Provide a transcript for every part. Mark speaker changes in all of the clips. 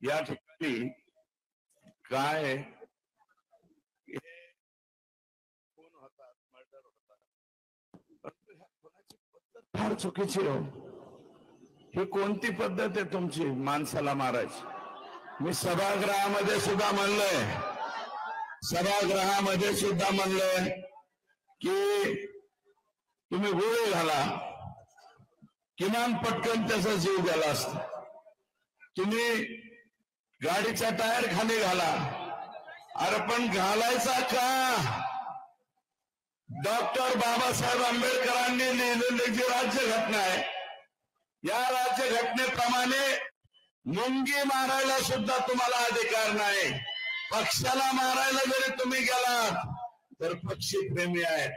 Speaker 1: या ठिकाणी काय कोण होता, मर्डर होता, फार चुकीची हो. ही कोणती पद्धत आहे तुमची माणसाला मारायची? मी सभागृहामध्ये सुद्धा म्हणलंय की तुम्ही गोळी घाला, किमान पटकन त्याचा जीव गेला असता. तुम्ही गाडीचा टायर खाली घाला, अरे पण घालायचा का? डॉक्टर बाबासाहेब आंबेडकरांनी लिहिलेली जी राज्यघटना आहे, या राज्यघटनेप्रमाणे मुंगी मारायला सुद्धा तुम्हाला अधिकार नाही. पक्षाला मारायला जरी तुम्ही गेलात तर पक्षी प्रेमी आहेत.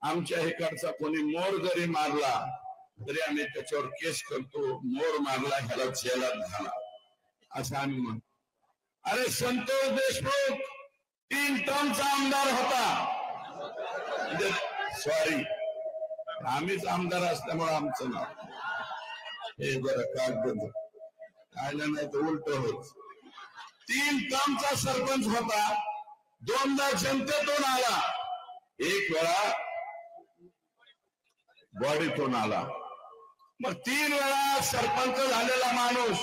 Speaker 1: आमच्या इकडचा कोणी मोर जरी मारला तरी आम्ही त्याच्यावर केस करतो. मोर मारला ह्याला जेलात घाला असं आम्ही म्हणतो. अरे संतोष देशमुख 3 टर्मचा आमदार होता. सॉरी, आम्हीच आमदार असल्यामुळे आमचं नाव हे बरं कागद आलं नाही तर उलट होत. 3 टर्मचा सरपंच होता, 2दा जनतेतून आला, 1 वेळा बॉडीतून आला. मग 3 वेळा सरपंच झालेला माणूस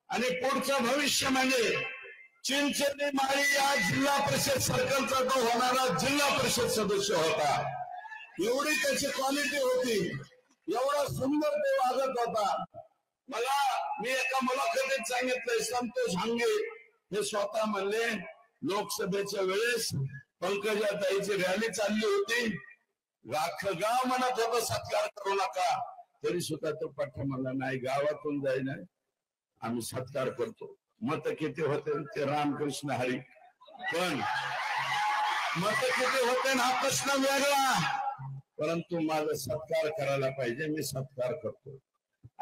Speaker 1: आणि पुढचं भविष्य म्हणजे चिंचणी माळी या जिल्हा परिषद सर्कलचा तो होणारा जिल्हा परिषद सदस्य होता. एवढी त्याची क्वालिटी होती, एवढा सुंदर ते वागत होता. मी एका मुलाखतीत सांगितलंय, संतोष हांगे हे स्वतः म्हणले लोकसभेच्या वेळेस पंकजाताईची रॅली चालली होती, अख्खं गाव म्हणत होतं सत्कार करू नका, तरी सुद्धा तो पठ्ठ म्हणला नाही, गावातून जाईना आम्ही सत्कार करतो. मत किती होते ते रामकृष्ण हरी, पण मत किती होते हा प्रश्न वेगळा, परंतु माझा सत्कार करायला पाहिजे, मी सत्कार करतो.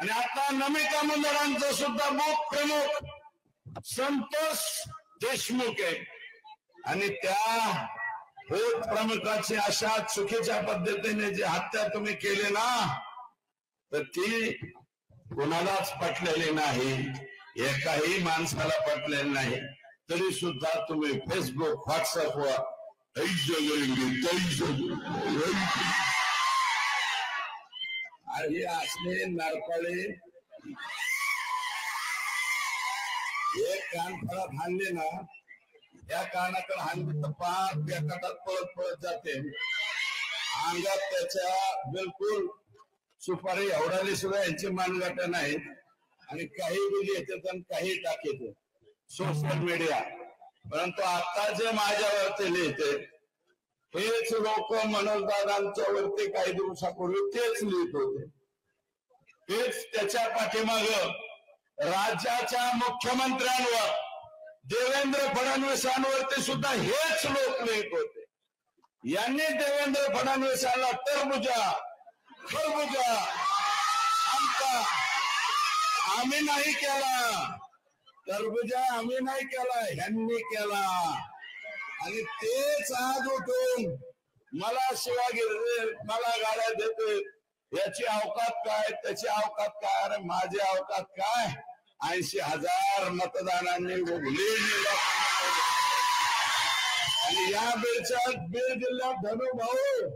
Speaker 1: आणि आता नमिता मंडळांचा सुद्धा बूथ प्रमुख संतोष देशमुख आहे. आणि त्या बूथ प्रमुखाची अशा चुकीच्या पद्धतीने जी हत्या तुम्ही केली ना, तर ती कोणालाच पटलेली नाही, एकाही माणसाला पटलेली नाही. तरी सुद्धा तुम्ही फेसबुक व्हॉट्सअपवर अरे असले नरपळे एक कान फळात हाणले ना, या कानाकडे हाणले तर पाच बेकाटात पळत पळत जाते. अंगात त्याच्या बिलकुल सुपारी एवढाली सुद्धा यांची मानगाट नाही. आणि काही बिल येतात आणि काही टाकेत सोशल मीडिया. परंतु आता जे माझ्यावरती लिहिते हेच लोक मनोज दादांच्या वरती काही दिवसापूर्वी तेच लिहित होते. हेच त्याच्या पाठीमाग राज्याच्या मुख्यमंत्र्यांवर देवेंद्र फडणवीसांवरती सुद्धा हेच लोक लिहित होते. यांनी देवेंद्र फडणवीसांना टरबुजा खरबुजा आमचा आम्ही नाही केला, टरबुजा आम्ही नाही केला, ह्यांनी केला. आणि तेच आज उठून मला शिवागिरी मला गाड्या देते, याची अवकात काय त्याची अवकात काय. अरे माझी अवकात काय, 80,000 मतदानांनी उघडली. आणि या बीड जिल्ह्यात धनु भाऊ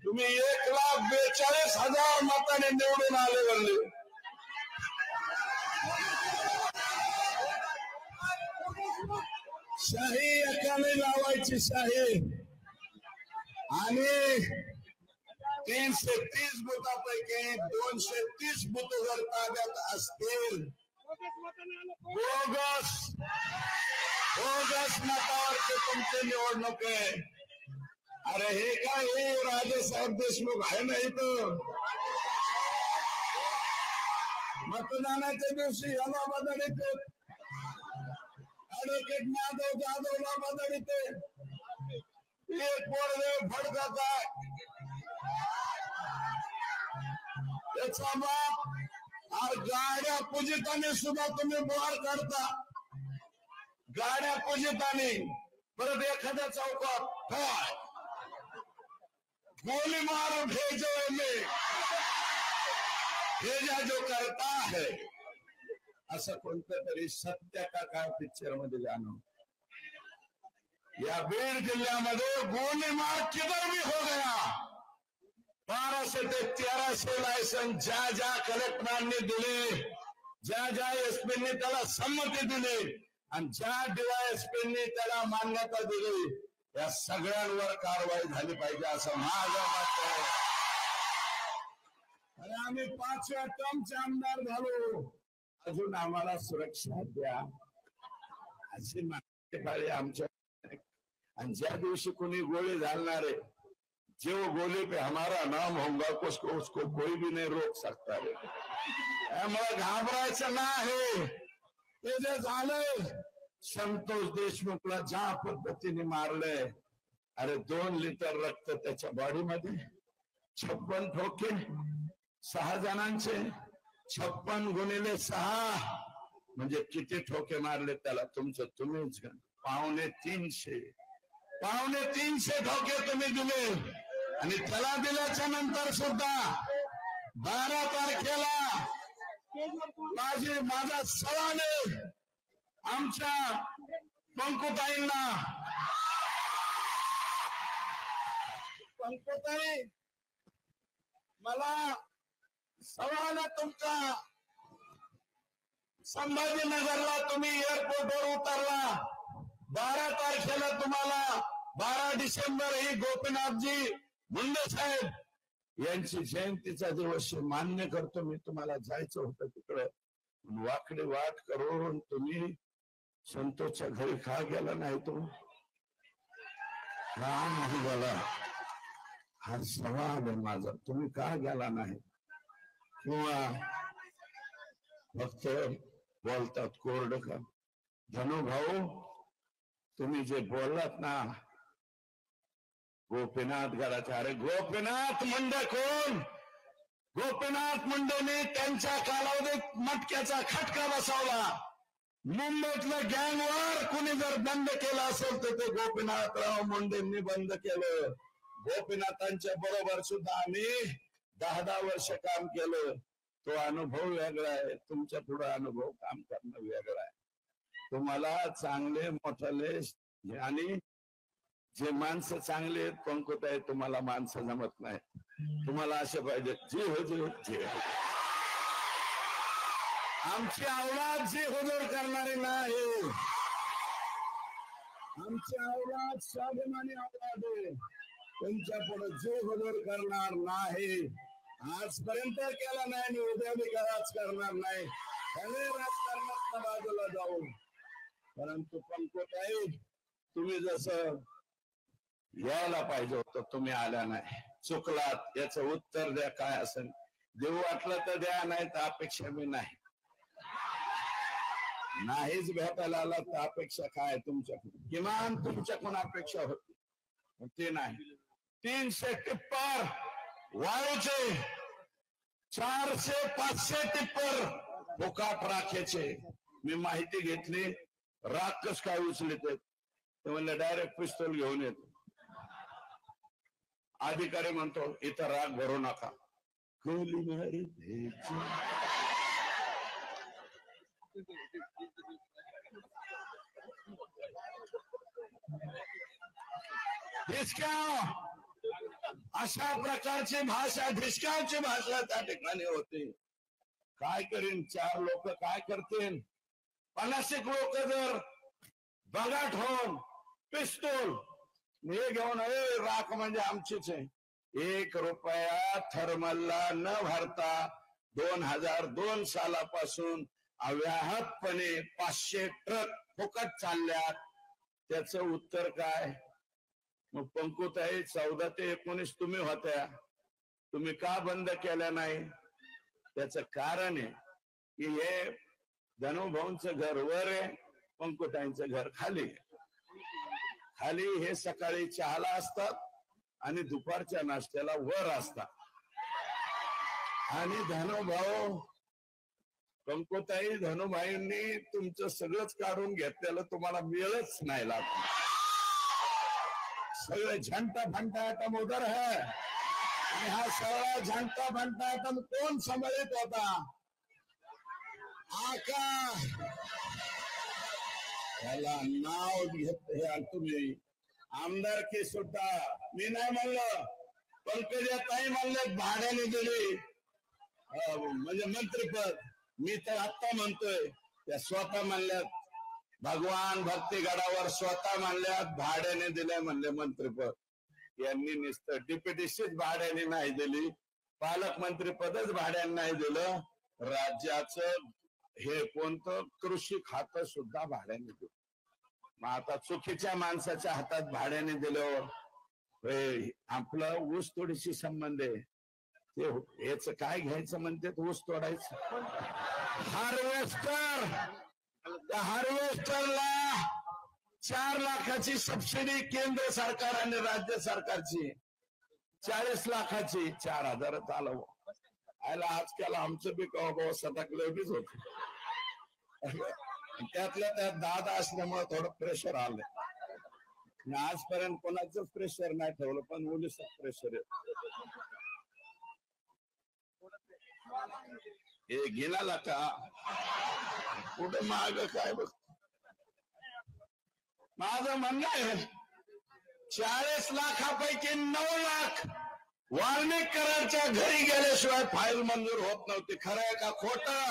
Speaker 1: तुम्ही 1,42,000 मतांनी निवडून आले वरले. शाही एकाने लावायची शाही. आणि 330 बुथापैकी 230 बुथ जर ताब्यात असतील, बोगस मतावरती तुमची निवडणूक आहे. अरे हे काय, हे राजेसाहेब देशमुख आहे ना इथं. मतदानाच्या दिवशी याला बदलते, ऍडव्होकेट माधव जाधवला बदलते, एक पोरदेव फडकत आहे, त्याचा बाप. गाड्या पूजिताने सुद्धा तुम्ही बोर काढता, गाड्या पूजिताने. परत एखाद्या चौकात काय गोली मारो भेजो में भेजा जो करता है. असं कोणतं तरी सत्य का काय पिक्चर मध्ये गाणं. या बीड जिल्ह्यामध्ये गोलीमार किधर भी हो गया. 1200 ते 1300 लायसन ज्या ज्या कलेक्टरांनी दिले, ज्या ज्या एसपींनी त्याला संमती दिली आणि ज्या डीवायएसपींनी त्याला मान्यता दिली, या सगळ्यांवर कारवाई झाली पाहिजे असं माझं मत आहे. आणि आम्ही 5व्या टर्मचे आमदार झालो, अजून आम्हाला सुरक्षा द्या अशी मागणी पाहिजे आमच्या. आणि ज्या दिवशी कोणी गोळी घालणारे, जो गोली पे हमारा नाम होगा उसको कोई भी नहीं रोक सकता है. त्यामुळे घाबरायचं नाही. ते जे झालंय, संतोष देशमुखला ज्या पद्धतीने मारलंय, अरे 2 लिटर रक्त त्याच्या बॉडीमध्ये, 56 ठोके 6 जणांचे, 56 गुणिले 6 म्हणजे किती ठोके मारले त्याला तुमचं तुम्हीच. 350 ठोके तुम्ही दिले. आणि त्याला दिल्याच्या नंतर सुद्धा 12 तारखेला माझा सवाल आहे आमच्या पंकुताईंना. पंकुताई, मला सवाल आहे तुमचा. संभाजीनगरला तुम्ही एअरपोर्टवर उतरला, 12 तारखेला तुम्हाला 12 डिसेंबर ही गोपीनाथजी मुंडे साहेब यांची जयंतीचा दिवस मान्य करतो मी. तुम्हाला जायचं होतं तिकडं, वाकडी वाट करून तुम्ही संतोषच्या घरी का गेला नाही? तो राम गेला हा सवाल आहे माझा. तुम्ही का गेला नाही? किंवा फक्त बोलतात कोरड का? धनु भाऊ, तुम्ही जे बोललात ना गोपीनाथ गडाच्या, अरे गोपीनाथ मुंडे कोण? गोपीनाथ मुंडेने त्यांच्या कालावधीत मटक्याचा खटका बसवला. मुंबईतलं गँगवर कुणी जर बंद केलं असेल तर ते गोपीनाथराव मुंडेंनी बंद केलं. गोपीनाथांच्या बरोबर सुद्धा आम्ही 10 वर्ष काम केलं. तो अनुभव वेगळा आहे, तुमच्या पुढे अनुभव काम करणं वेगळं आहे. तुम्हाला चांगले मोठाले आणि जे माणसं चांगले आहेत पंकुताई, तुम्हाला माणसं जमत नाही. तुम्हाला असे पाहिजे जे हुजूर. आमची औलाद जी हुजूर करणारी नाही. आमची औलाद स्वाभिमानी औलाद आहे. तुमच्या पुढे जे हुजूर करणार नाही. आजपर्यंत केला नाही आणि उद्या बी करणार नाही. सगळे राजकारणात बाजूला जाऊ. परंतु पंकुताई, तुम्ही जसं यायला पाहिजे होतं तुम्ही आल्या नाही, चुकलात. याचं उत्तर द्या काय असेल. देऊ वाटलं तर द्या, नाही तर अपेक्षा मी नाही. नाहीच भेटायला आला तर अपेक्षा काय तुमच्याकडून? किमान तुमच्याकडून अपेक्षा होती, ते नाही. 300 टिप्पर वाळूचे, 400-500 टिप्पर फुकाट राखेचे. मी माहिती घेतली, राख कस काय उचलत आहेत ते म्हणलं डायरेक्ट पिस्तूल घेऊन येतो. अधिकारी म्हणतो इथं राग भरू नका. अशा प्रकारची भाषा, ढिसक्याची भाषा त्या ठिकाणी होती. काय करीन 4 लोक काय करतील? 50 लोक जर बगाट होऊन पिस्तूल हे घेऊन, राख म्हणजे आमचीच आहे. 1 रुपया थर्मलला न भरता 2002 सालापासून अव्याहतपणे 500 ट्रक फुकट चालल्यात. त्याचं उत्तर काय? मग पंकुताई, 14 ते 19 तुम्ही होत्या, तुम्ही का बंद केल्या नाही? त्याचं कारण आहे की हे धनुभाऊंचं घर वर आहे, पंकुताईंचं घर खाली. खाली हे सकाळी चहाला असतात आणि दुपारच्या नाश्त्याला वर असतात. आणि धनुभाऊ, पंकुताई, धनुभाईंनी तुमचं सगळंच काढून घेतलेलं तुम्हाला मिळच नाही लागलं. सगळे झंटा भंटा आइटम उधर है. हा सगळा झंटा भंटा आइटम कोण सांभाळत होता? आका त्याला नाव घेत तुम्ही आमदारकी सुद्धा मी नाही म्हणलं, पंकजाताई म्हणले भाड्याने दिली म्हणजे मंत्रीपद. मी तर आत्ता म्हणतोय त्या स्वतः म्हणल्यात, भगवान भक्तीगडावर स्वतः म्हणल्यात भाड्याने दिले म्हणले मंत्रीपद. यांनी नुसतं डिप्युटीशीच भाड्याने नाही दिली, पालकमंत्री पदच भाड्याने नाही दिलं, राज्याचं हे कोणतं कृषी खातं सुद्धा भाड्याने दिलं. मग आता चुकीच्या माणसाच्या हातात भाड्याने दिल्यावर आपलं ऊस तोडीशी संबंध आहे, ते याच काय घ्यायचं म्हणते ऊस तोडायचं. हार्वेस्टर, त्या हार्वेस्टरला 4 लाखाची सबसिडी केंद्र सरकार आणि राज्य सरकारची, 40 लाखाची 4,000 आलं. आयला आजकाल आमचं बी कवा सटाकलेच होत. त्यातल्या त्यात दादा असल्यामुळे थोडं प्रेशर आलंय. आजपर्यंत कोणाचंच प्रेशर नाही ठेवलं, पण मुलीच प्रेशर आहे. हे गेला का कुठं माग काय बघ. माझं म्हणणं आहे 40 लाखापैकी 9 लाख वाल्मिक कराडच्या घरी गेल्याशिवाय फाईल मंजूर होत नव्हती. खरं आहे का खोटं?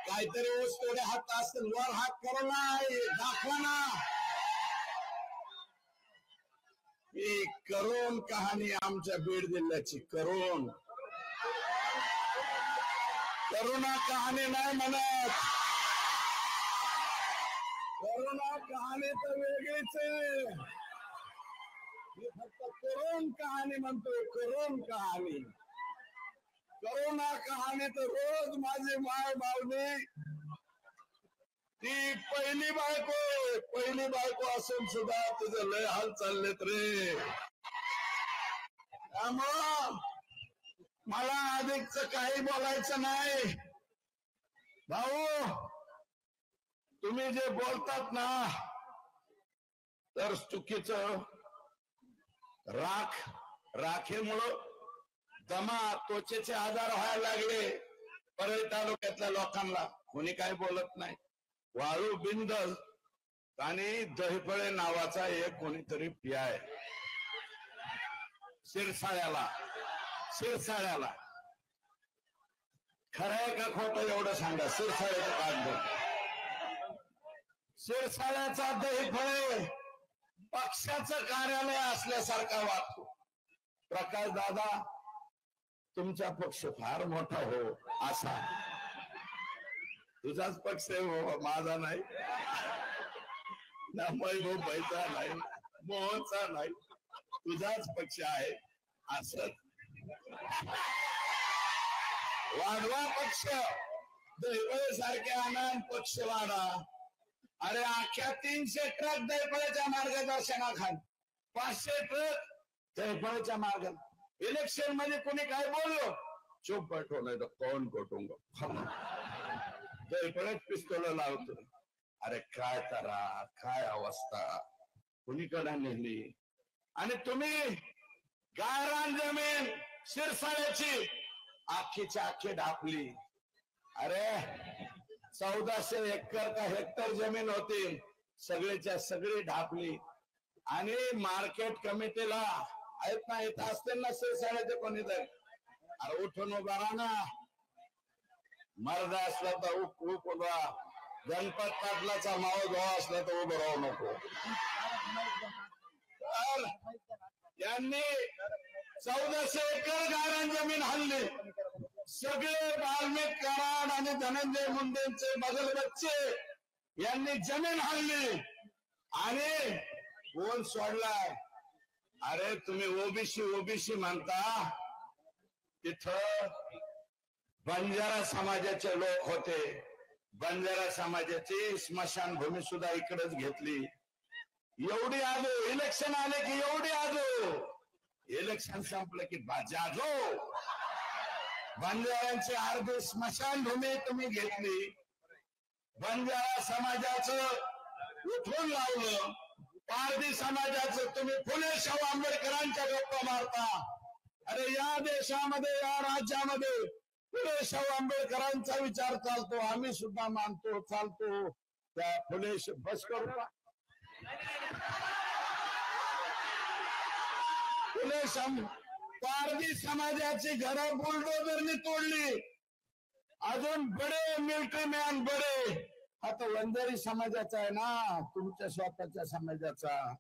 Speaker 1: काहीतरी ऊस तोडे हात असेल, वर हात करा ना, दाखवा ना. ही करोन कहाणी आमच्या बीड जिल्ह्याची, करोना कहाणी नाही म्हणत. करोना कहाणी तर वेगळीच आहे, मी फक्त करोन कहाणी म्हणतोय. करोन कहाणी, करोना कहाणी तर रोज माझी माय मावली, ती पहिली बायको असून सुद्धा तुझं लय हाल चाललेत रे. त्यामुळं मला अधिकच काही बोलायचं नाही. भाऊ, तुम्ही जे बोलतात ना तर चुकीचं. राखेमुळं दमा त्वचेचे आजार व्हायला लागले परळी तालुक्यातल्या लोकांना, कोणी काही बोलत नाही. वाळू बिंदल आणि दहीफळे नावाचा एक कोणीतरी पियाय शिरसाळ्याला खरं आहे का खोटं एवढं सांगा. शिरसाळ्याचं काढलं, शिरसाळ्याचा दहीफळे पक्षाचं कार्यालय असल्यासारखा वाटतो. प्रकाश दादा, तुमचा पक्ष फार मोठा हो असा. तुझाच पक्ष आहे हो, माझा नाही ना, मैभाईचा नाही, मोहनचा नाही, तुझाच पक्ष आहे असं. वाढवा पक्ष, दहीफळे सारखे आनंद पक्ष वाढा. अरे अख्ख्या 300 ट्रक दहीफळेच्या मार्गदर्शनाखाली, 500 ट्रक दहीफळेच्या मार्गात. इलेक्शन मध्ये कोणी काय बोललो, चुप बैठो नाही तर कौन कोटूंगा, दहीफळेच पिस्तोल लावतो. अरे काय करा, काय अवस्था कुणीकडे नेली. आणि तुम्ही गायरान जमीन शिरसाळ्याची आखीच्या आखी ढापली. अरे 1400 एकर का हेक्टर जमीन होती, सगळीच्या सगळी ढापली. आणि मार्केट कमिटीला आहेत ना, येत असतील ना शिरसाळ्याचे कोणीतरी, अरे उठून उभा राहा ना. मर्द असला तर उभा, गणपत पाटलाचा मावळ भाऊ असला तर उभं राहू नको. यांनी 1400 एकर गायरान जमीन हल्ली. सगळे वाल्मिक कराड आणि धनंजय मुंडेंचे बगल बच्चे यांनी जमीन हल्ली. आणि कोण सोडलाय? अरे तुम्ही ओबीसी म्हणता, तिथं बंजारा समाजाचे लोक होते. बंजारा समाजाची स्मशानभूमी सुद्धा इकडेच घेतली. एवढी आजो, इलेक्शन आले की एवढी आजो, इलेक्शन संपलं की जागो. बंजाऱ्यांची अर्धी स्मशानभूमी तुम्ही घेतली. बंजारा समाजाचं उठून लावलं. पारधी समाजाचं तुम्ही फुले शाहू आंबेडकरांच्या गप्पा मारता. अरे या देशामध्ये, या राज्यामध्ये फुले शाहू आंबेडकरांचा विचार चालतो, आम्ही सुद्धा मानतो, चालतो त्या फुले. बस करू का? फुले पारधी समाजाची घरं बुलडोजरने तोडली. अजून बडे मिलिटरी मॅन बडे, आता वंजारी समाजाचा आहे ना, तुमच्या स्वतःच्या समाजाचा.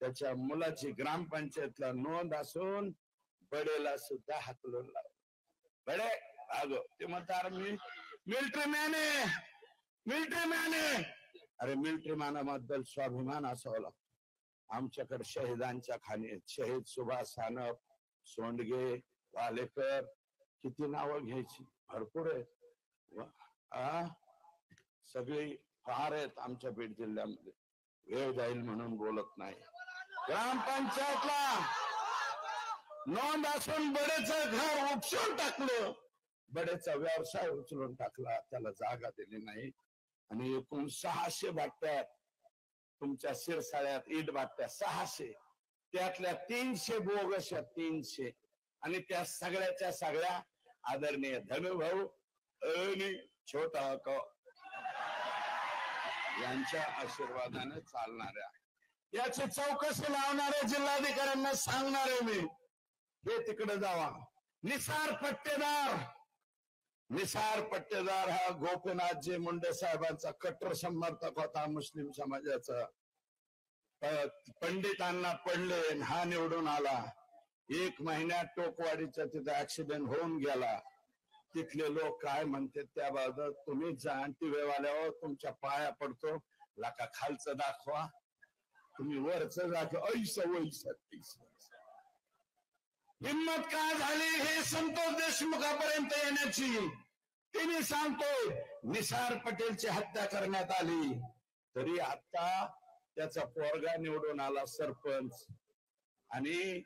Speaker 1: त्याच्या मुलाची ग्रामपंचायतला नोंद असून बडेला सुद्धा हाकलून लावलं. बडे अगो ते म्हणतात मी मिलिटरी मॅन आहे, मिलिटरी मॅन आहे. अरे मिलिटरी मॅनाबद्दल स्वाभिमान असावा लागतो. आमच्याकडे शहीदांच्या खाणी शहीद सुभाष सानप, सोंडगे, वालेकर, किती नावं घ्यायची, भरपूर आहेत. सगळी फार आहेत आमच्या बीड जिल्ह्यामध्ये. वेळ जाईल म्हणून बोलत नाही. ग्रामपंचायतला नोंद असून बडेचं घर उपसून टाकलं, बडेचा व्यवसाय उचलून टाकला, त्याला जागा दिली नाही. आणि एकूण 600 भाट्या तुमच्या शिरसाळ्यात इट भाट्या 600, त्यातल्या 300 बोगस, 300. आणि त्या सगळ्याच्या सगळ्या आदरणीय धनुभाऊ आणि छोटा यांच्या आशीर्वादाने चालणाऱ्या, याची चौकशी लावणाऱ्या जिल्हाधिकाऱ्यांना सांगणारे मी, हे तिकडे जावा. निसार पट्टेदार, निसार पट्टेदार हा गोपीनाथजी मुंडे साहेबांचा कट्टर समर्थक होता. मुस्लिम समाजाचा पंडितांना पडले, हा निवडून आला. 1 महिन्यात टोकवाडीचा तिथे ऍक्सिडेंट होऊन गेला. तिथले लोक काय म्हणते त्याबाबत तुम्ही जा, टीव्हीवाल्यावर तुमच्या पाया पडतो, लाका खालचं दाखवा, तुम्ही वरचं दाखवा. ऐसा वैसा हिम्मत का झाली हे संतोष देशमुखापर्यंत येण्याची. तिने सांगतोय निसार पटेलची हत्या करण्यात आली, तरी आता त्याचा पोरगा निवडून आला सरपंच, आणि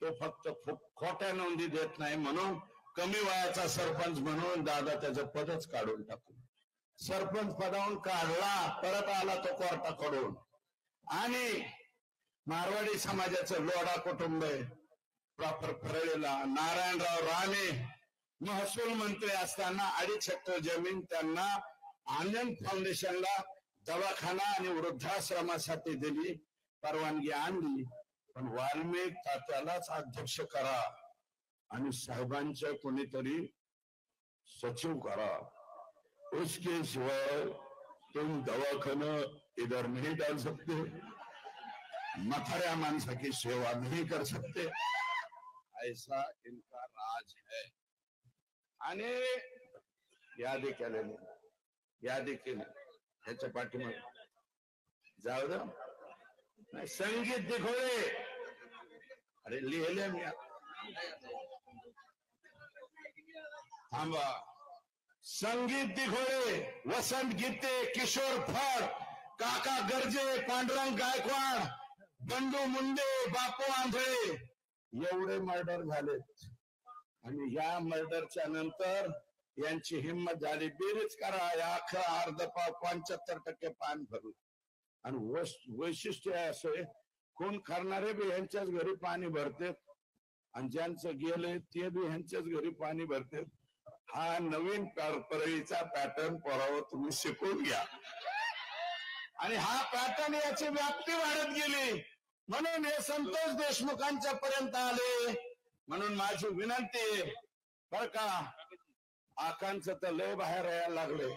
Speaker 1: तो फक्त खोट्या नोंदी देत नाही म्हणून कमी वयाचा सरपंच म्हणून दादा त्याचं पदच काढून टाकून सरपंच पदावरून काढला. परत आला तो कोर्टाकडून. आणि मारवाडी समाजाचं लोढा कुटुंब आहे प्रॉपर परळीला. नारायणराव राणे महसूल मंत्री असताना 2.5 हेक्टर जमीन त्यांना आनंद फाउंडेशनला दवाखाना आणि वृद्धाश्रमासाठी दिली, परवानगी आणली. पण वाल्मिक तात्यालाच अध्यक्ष करा आणि साहेबांच्या कोणीतरी सचिव करा, उसके सिवाय तुम दवाखाना इधर नहीं डाल सकते, मथाऱ्या माणसा की सेवा नहीं कर सकते, ऐसा इनका राज है. आणि यादी केलेली, यादी केली. ह्याच्या पाठीमागे जाऊ दे नाही. संगीत दिघोळे, अरे लिहिले मी, थांबा. संगीत दिघोळे, वसंत गीते, किशोर फड, काका गर्जे, पांडुरंग गायकवाड, बंडू मुंडे, बापू आंधळे, एवढे मर्डर झालेत. आणि या मर्डरच्या नंतर यांची हिंमत झाली, बेरीज करा, या अर्ध पाव 75% पान भरलं. आणि वैशिष्ट्य असे, खून करणारे बी ह्यांच्याच घरी पाणी भरते, आणि ज्यांचं गेले ते बी ह्यांच्याच घरी पाणी भरते. हा नवीन परळीचा पॅटर्न पोरावर तुम्ही शिकून घ्या. आणि हा पॅटर्न याची व्याप्ती वाढत गेली, म्हणून हे संतोष देशमुखांच्या पर्यंत आले. म्हणून माझी विनंती बर का, आकांचं तर लय बाहेर यायला लागले.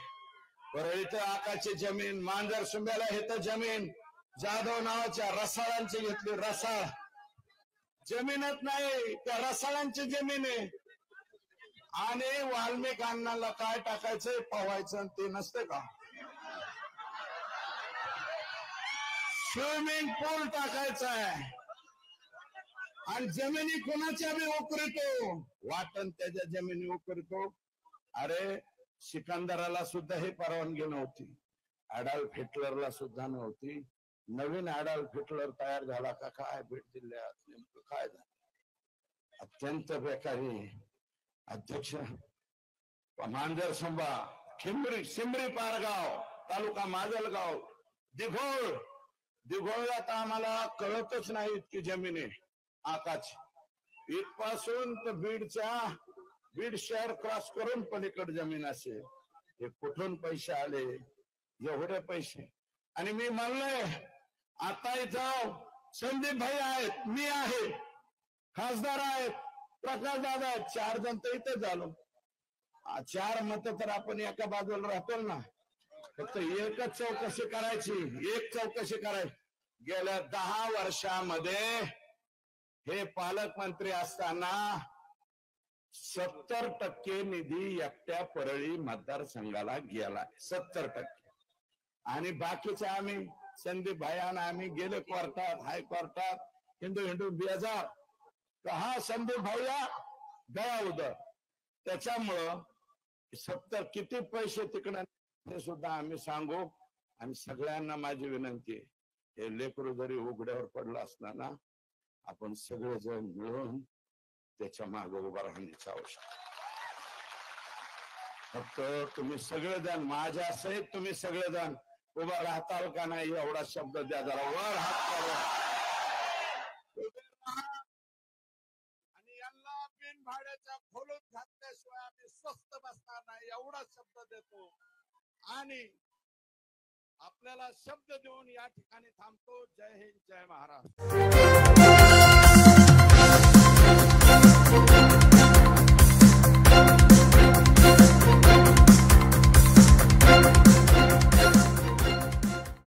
Speaker 1: परळीत आकाची जमीन, मांजर सुंब्याला हे तर जमीन जाधव नावाच्या रसाळांची घेतली. रसाळ जमीनच नाही, त्या रसाळांची जमीन आहे. आणि वाल्मिक अण्णाला काय टाकायचंय, पवायचं ते नसते का, स्विमिंग पूल टाकायचा आहे. आणि जमिनी कोणाच्या बी उकरतो, वाटण त्याच्या जमिनी उकरतो. अरे सिकंदराला सुद्धा हे परवानगी नव्हती, अडॉल्फ हिटलरला सुद्धा नव्हती. नवीन अडॉल्फ हिटलर तयार झाला का काय बीड जिल्ह्यात, नेमकं काय झालं? अत्यंत बेकारी अध्यक्ष. मांजर सुंबा, सिमरी पारगाव तालुका माजलगाव, दिघोळला तर आम्हाला कळतच नाही इतकी जमीन आहे आकाश. इथपासून तर बीडच्या बीड शहर क्रॉस करून पलीकडे जमीन असेल, हे कुठून पैसे आले एवढे पैसे? आणि मी म्हणलोय आता इथं संदीप भाई आहेत, मी आहे, खासदार आहेत, प्रकाश दादा आहेत, 4 जण तर इथे झालो. 4 मत तर आपण एका बाजूला राहतो ना. फक्त एकच चौकशी करायची, एक चौकशी करायची. गेल्या 10 वर्षामध्ये हे पालकमंत्री असताना 70% निधी एकट्या परळी मतदारसंघाला गेला, 70%. आणि बाकीचे आम्ही संदीप भाईंना आम्ही गेले कोर्टात, हायकोर्टात, हिंदू बेजार. हा संदीप भैया गया उदर. त्याच्यामुळं 70 किती पैसे तिकडे ते सुद्धा आम्ही सांगू. आणि सगळ्यांना माझी विनंती आहे, हे लेकरू जरी उघड्यावर पडलं असणार ना, आपण सगळेजण मिळून त्याच्या मागे उभा राहण्याची आवश्यकता. फक्त तुम्ही सगळेजण माझ्या सहित तुम्ही सगळेजण उभा राहताल का नाही एवढा शब्द द्या. जरा वर हात करा आणि यांना बिन भाड्याच्या खोलून घातल्याशिवाय आम्ही स्वस्त बसणार नाही एवढा शब्द देतो. आणि आपल्याला शब्द देऊन या ठिकाणी थांबतो. जय हिंद, जय महाराष्ट्र.